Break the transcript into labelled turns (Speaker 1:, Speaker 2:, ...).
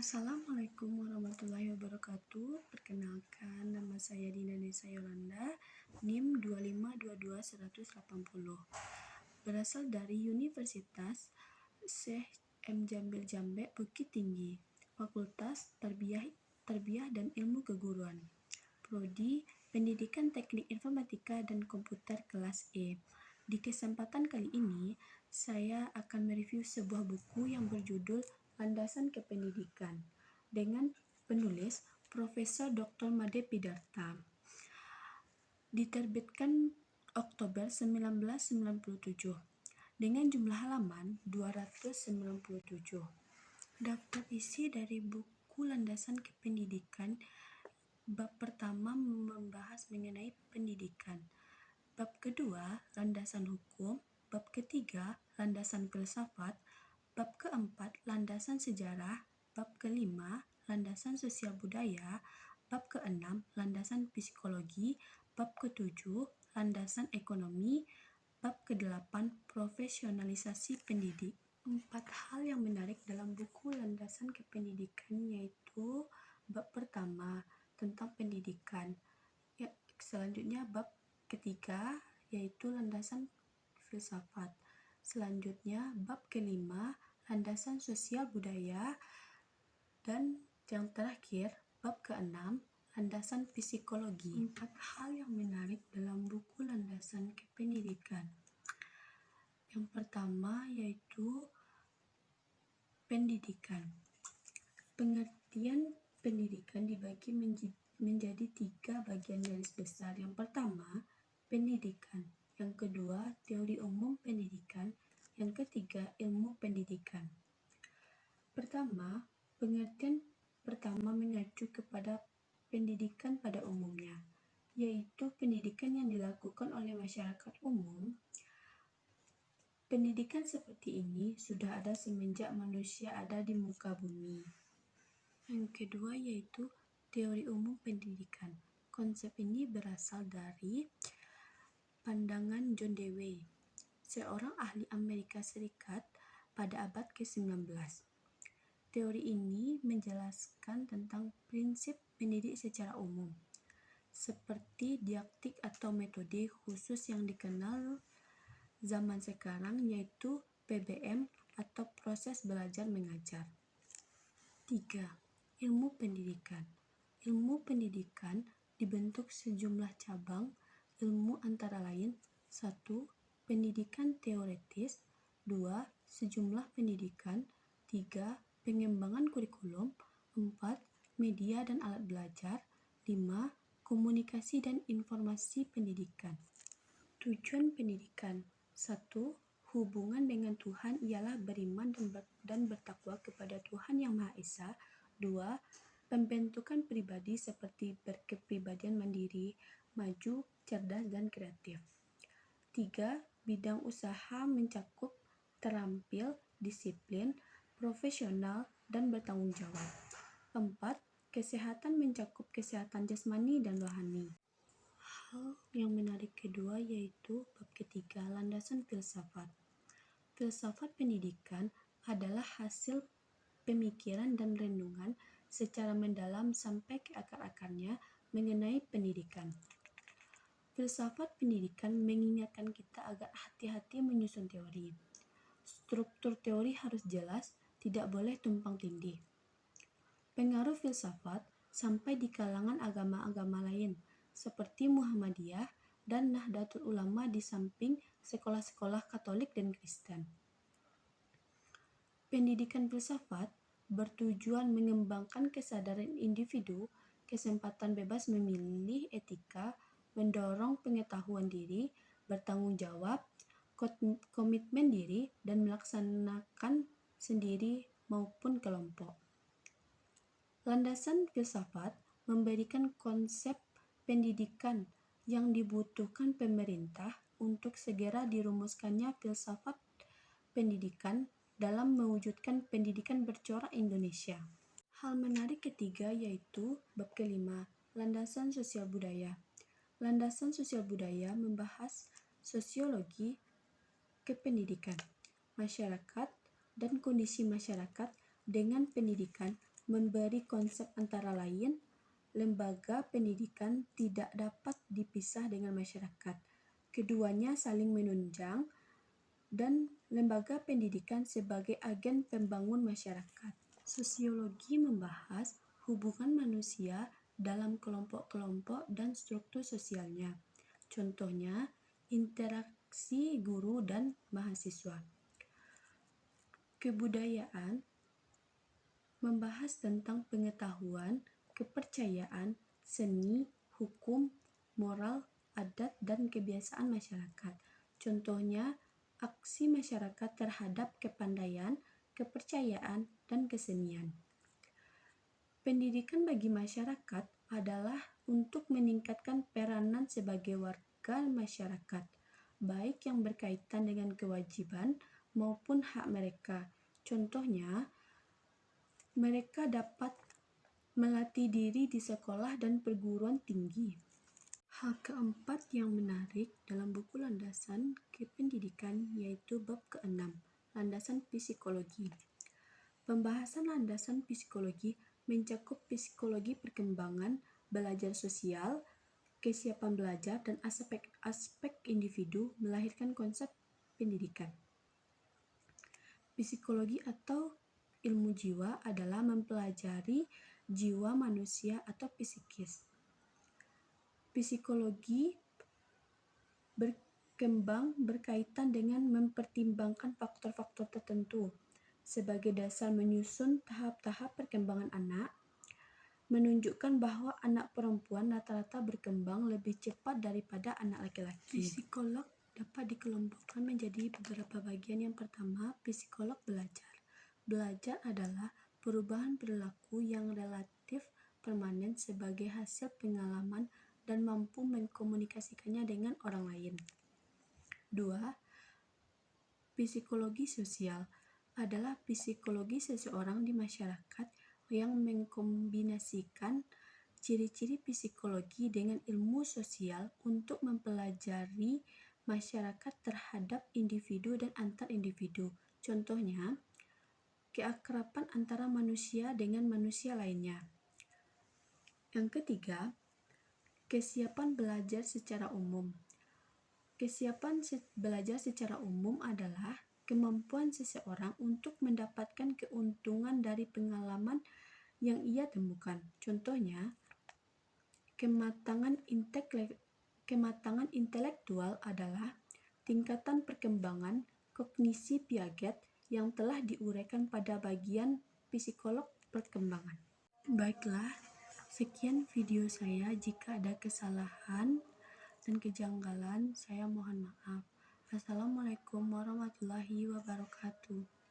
Speaker 1: Assalamualaikum warahmatullahi wabarakatuh. Perkenalkan, nama saya Dina Nesa Yolanda, NIM 2522180. Berasal dari Universitas Syekh M. Jambil Jambe, Bukit Tinggi, Fakultas Tarbiyah dan Ilmu Keguruan, Prodi Pendidikan Teknik Informatika dan Komputer kelas E. Di kesempatan kali ini, saya akan mereview sebuah buku yang berjudul Landasan Kependidikan dengan penulis Profesor Dr. Made Pidarta. Diterbitkan Oktober 1997 dengan jumlah halaman 297. Daftar isi dari buku Landasan Kependidikan. Bab pertama membahas mengenai pendidikan. Bab kedua, landasan hukum. Bab ketiga, landasan filsafat. Bab keempat, landasan sejarah. Bab kelima, landasan sosial budaya. Bab keenam, landasan psikologi. Bab ketujuh, landasan ekonomi. Bab kedelapan, profesionalisasi pendidik. 4 hal yang menarik dalam buku Landasan Kependidikan yaitu bab pertama tentang pendidikan. Selanjutnya bab ketiga yaitu landasan filsafat. Selanjutnya bab kelima landasan sosial budaya, dan yang terakhir bab keenam landasan psikologi. 4 hal yang menarik dalam buku Landasan Kependidikan. Yang pertama yaitu pendidikan. Pengertian pendidikan dibagi menjadi 3 bagian garis besar. Yang pertama, pendidikan. Yang kedua, teori umum pendidikan. Yang ketiga, ilmu pendidikan. Pertama, pengertian pertama mengacu kepada pendidikan pada umumnya, yaitu pendidikan yang dilakukan oleh masyarakat umum. Pendidikan seperti ini sudah ada semenjak manusia ada di muka bumi. Yang kedua yaitu teori umum pendidikan. Konsep ini berasal dari pandangan John Dewey, seorang ahli Amerika Serikat pada abad ke-19. Teori ini menjelaskan tentang prinsip pendidik secara umum, seperti didaktik atau metode khusus yang dikenal zaman sekarang yaitu PBM atau proses belajar mengajar. 3. Ilmu pendidikan. Ilmu pendidikan dibentuk sejumlah cabang ilmu antara lain 1. Pendidikan teoretis. 2. Sejumlah pendidikan. 3. Pengembangan kurikulum. 4. Media dan alat belajar. 5. Komunikasi dan informasi pendidikan. Tujuan pendidikan. 1. Hubungan dengan Tuhan ialah beriman dan bertakwa kepada Tuhan Yang Maha Esa. 2. Pembentukan pribadi seperti berkepribadian mandiri, maju, cerdas, dan kreatif. 3. Bidang usaha mencakup terampil, disiplin, profesional, dan bertanggung jawab. 4. Kesehatan mencakup kesehatan jasmani dan rohani. Hal yang menarik kedua yaitu bab ketiga, landasan filsafat. Filsafat pendidikan adalah hasil pemikiran dan renungan secara mendalam sampai ke akar-akarnya mengenai pendidikan. Filsafat pendidikan mengingatkan kita agar hati-hati menyusun teori. Struktur teori harus jelas, tidak boleh tumpang tindih. Pengaruh filsafat sampai di kalangan agama-agama lain, seperti Muhammadiyah dan Nahdlatul Ulama di samping sekolah-sekolah Katolik dan Kristen. Pendidikan filsafat bertujuan mengembangkan kesadaran individu, kesempatan bebas memilih, etika, mendorong pengetahuan diri, bertanggung jawab, komitmen diri, dan melaksanakan sendiri maupun kelompok. Landasan filsafat memberikan konsep pendidikan yang dibutuhkan pemerintah untuk segera dirumuskannya filsafat pendidikan dalam mewujudkan pendidikan bercorak Indonesia. Hal menarik ketiga yaitu bab kelima, landasan sosial budaya. Landasan sosial budaya membahas sosiologi kependidikan, masyarakat, dan kondisi masyarakat dengan pendidikan memberi konsep antara lain, lembaga pendidikan tidak dapat dipisah dengan masyarakat. Keduanya saling menunjang dan lembaga pendidikan sebagai agen pembangun masyarakat. Sosiologi membahas hubungan manusia dalam kelompok-kelompok dan struktur sosialnya. Contohnya, interaksi guru dan mahasiswa. Kebudayaan membahas tentang pengetahuan, kepercayaan, seni, hukum, moral, adat, dan kebiasaan masyarakat. Contohnya, aksi masyarakat terhadap kepandaian, kepercayaan, dan kesenian. Pendidikan bagi masyarakat adalah untuk meningkatkan peranan sebagai warga masyarakat, baik yang berkaitan dengan kewajiban maupun hak mereka. Contohnya, mereka dapat melatih diri di sekolah dan perguruan tinggi. Hal keempat yang menarik dalam buku landasan kependidikan yaitu bab ke-6, landasan psikologi. Pembahasan landasan psikologi mencakup psikologi perkembangan, belajar sosial, kesiapan belajar, dan aspek-aspek individu melahirkan konsep pendidikan. Psikologi atau ilmu jiwa adalah mempelajari jiwa manusia atau psikis. Psikologi berkembang berkaitan dengan mempertimbangkan faktor-faktor tertentu sebagai dasar menyusun tahap-tahap perkembangan anak, menunjukkan bahwa anak perempuan rata-rata berkembang lebih cepat daripada anak laki-laki. Psikolog dapat dikelompokkan menjadi beberapa bagian. Yang pertama, psikolog belajar. Belajar adalah perubahan perilaku yang relatif permanen sebagai hasil pengalaman dan mampu mengkomunikasikannya dengan orang lain. 2. Psikologi sosial adalah psikologi seseorang di masyarakat yang mengkombinasikan ciri-ciri psikologi dengan ilmu sosial untuk mempelajari masyarakat terhadap individu dan antar individu. Contohnya, keakraban antara manusia dengan manusia lainnya. Yang ketiga, kesiapan belajar secara umum. Kesiapan belajar secara umum adalah kemampuan seseorang untuk mendapatkan keuntungan dari pengalaman yang ia temukan. Contohnya, kematangan intelektual adalah tingkatan perkembangan kognisi Piaget yang telah diuraikan pada bagian psikolog perkembangan. Baiklah, sekian video saya. Jika ada kesalahan dan kejanggalan, saya mohon maaf. Assalamualaikum warahmatullahi wabarakatuh.